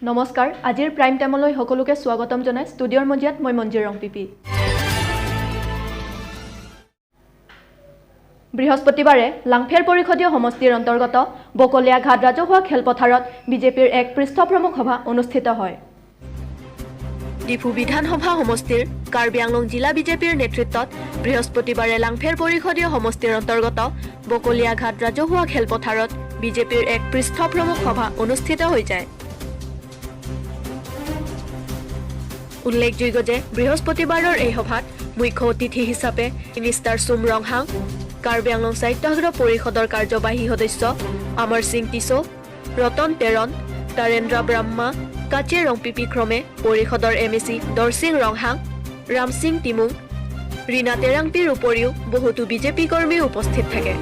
নমস্কাৰ আজিৰ প্ৰাইম টাইমলৈ সকলোকে স্বাগতম জনাই ষ্টুডিঅ'ৰ মজিয়াত মই মঞ্জিৰ ৰংপিপি বৃহস্পতিবাৰে লাংফেৰ পৰিষদীয় সমষ্টিৰ অন্তৰ্গত বকলিয়া ঘাট ৰাজহুৱা খেলপথাৰত বিজেপিৰ এক পৃষ্ঠপ্ৰমুখ সভা অনুষ্ঠিত হয় ডিফু বিধানসভা সমষ্টিৰ কাৰ্বি আংলং জিলা বিজেপিৰ নেতৃত্বত বৃহস্পতিবাৰে লাংফেৰ পৰিষদীয় সমষ্টিৰ অন্তৰ্গত বকলিয়া ঘাট ৰাজহুৱা খেলপথাৰত বিজেপিৰ এক পৃষ্ঠপ্ৰমুখ সভা অনুষ্ঠিত হৈ যায় উল্লেখযোগ্য যে বৃহস্পতিবাৰৰ এই সভাত মুখ্য অতিথি হিচাপে মিনিষ্টাৰ সুম ৰংহাং কাৰ্বি আংলং সাহিত্য পৰিষদৰ কাৰ্যবাহী সদস্য অমৰ সিং টিছো ৰতন তেৰণ তাৰেন্দ্ৰ ব্ৰহ্মা কাচে ৰংপিপি ক্ৰমে পৰিষদৰ এমএসি দৰসিং ৰংহাং ৰাম সিং টিমুং ৰীনা তেৰাংপিৰ উপৰিও বহুতো বিজেপি কৰ্মী উপস্থিত থাকে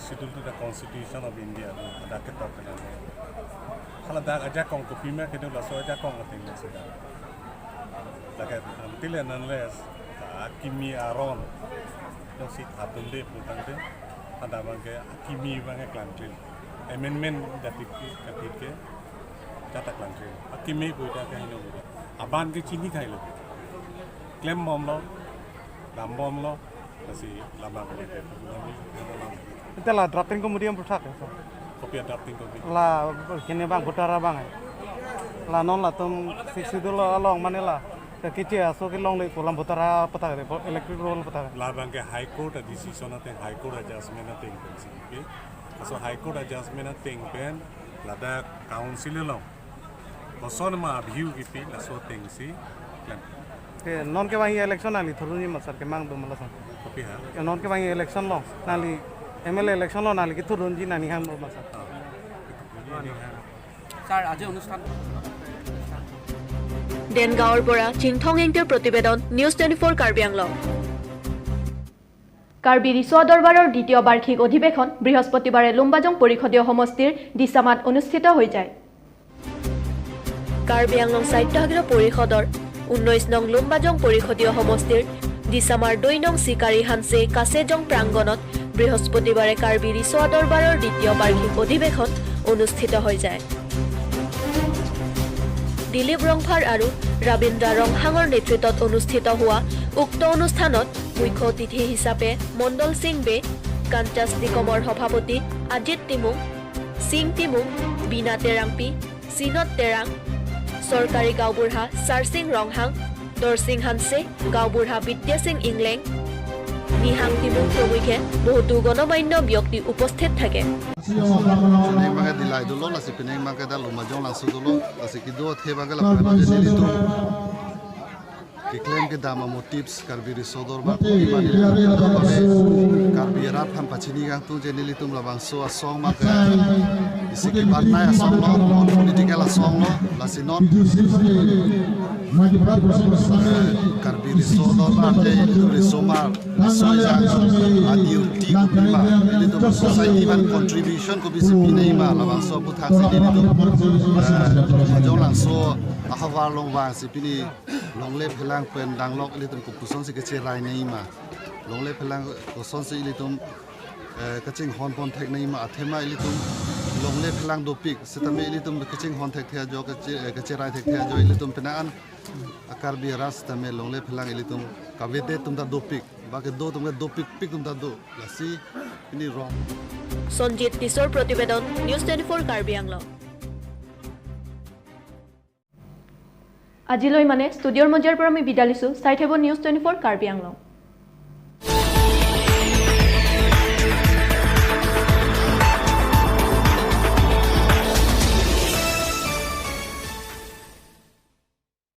Schedule to the Constitution of India. That's the topic. Hala dak aja kong kopi me kedu la so aja kong ating na sila. Like until and unless Akimi Aron yung si Atunde putang de ada bangke Akimi bangke country. Amendment datiki katike jata country. Akimi puita ke hino. Aban ke chini khai lo. Claim bomb lo, dam bomb lo, kasi lama ke de. Itulah drafting kemudian bersak. Kopi drafting kopi. Lah kini bang butara bang. Lah non lah tum sisi dulu long mana lah. Kecil asal ke long le pulang butara peta ke electric roll peta. Lah bang ke high court decision nanti high court adjustment nanti pensi. So high court adjustment nanti pen. Lah dah council long. Koson mah view gitu lah so pensi. Non ke bang election nali thurun ni masar ke mang tu malas. Kopi ha. Non ke bang election long nali. MLA election lo nali gitu runji nani ham lo masa. Sir, aja অনুষ্ঠান দেনগাঁৱৰ পৰা চিংথং এংটেৰ প্ৰতিবেদন news 24 Karbi Anglong Karbi ৰিচোৱা দৰবাৰৰ দ্বিতীয় বাৰ্ষিক অধিৱেশন বৃহস্পতিবাৰে লুম্বাজং পৰিষদীয় সমষ্টিৰ দিছামাত অনুষ্ঠিত হৈ যায় কাৰ্বি আংলং সাহিত্য পৰিষদৰ 19 নং লুম্বাজং পৰিষদীয় সমষ্টিৰ দিছামাৰ 2 নং চিকাৰী হানছে কাছেজং প্ৰাংগণত বৃহস্পতিবাৰে কাৰ্বি ৰিচোৱা দৰবাৰৰ দ্বিতীয় বাৰ্ষিক অধিৱেশন অনুষ্ঠিত হৈ যায় দিলীপ ৰংফাৰ আৰু ৰবীন্দ্ৰ ৰংহাঙৰ নেতৃত্বত অনুষ্ঠিত হোৱা উক্ত অনুষ্ঠানত মুখ্য অতিথি হিচাপে মণ্ডল সিং বে কাঞ্চাছ নিকমৰ সভাপতি আজিত টিমুং সিং টিমুং বিনা তেৰাংপি সিনত তেৰাং চৰকাৰী গাঁওবুঢ়া চাৰসিং ৰংহাং দৰসিং হানছে গাঁওবুঢ়া বিদ্যা সিং ইংলেং নিহাং টিমুং প্ৰমুখে বহুতো গণমান্য ব্যক্তি উপস্থিত থাকে Klaim ke dama motifs Karbi risodor ba Karbi rat ham pachini gang tu jenili tum labang so asong ma ka isiki batna asong lo non political asong lo lasinon Karbi risodor ba te risomar soja adiu ti ma ili tum society ban contribution ko bisi pinai ma labang so buthak se ili tum majong lang so ahawar long wa si pini long le phelang pen danglok ili tum kupuson si ke rai nei ma long le phelang kuson si ili tum kaching hon pon thek nei ma athema ili tum long le phelang dopik setame ili tum kaching hon thek thea jo ke rai thek thea jo ili tum penaan akar bi ras tame long le phelang ili tum kavete tum da dopik ba ke do tum dopik pik tum da do lasi ini wrong Sanjit টিছৰ প্ৰতিবেদন news 24 Karbi Anglong আজিলৈ মানে ষ্টুডিঅ'ৰ মজিয়াৰ পৰা আমি বিদায় লৈছো চাই থাকিব নিউজ 24 কাৰ্বি আংলং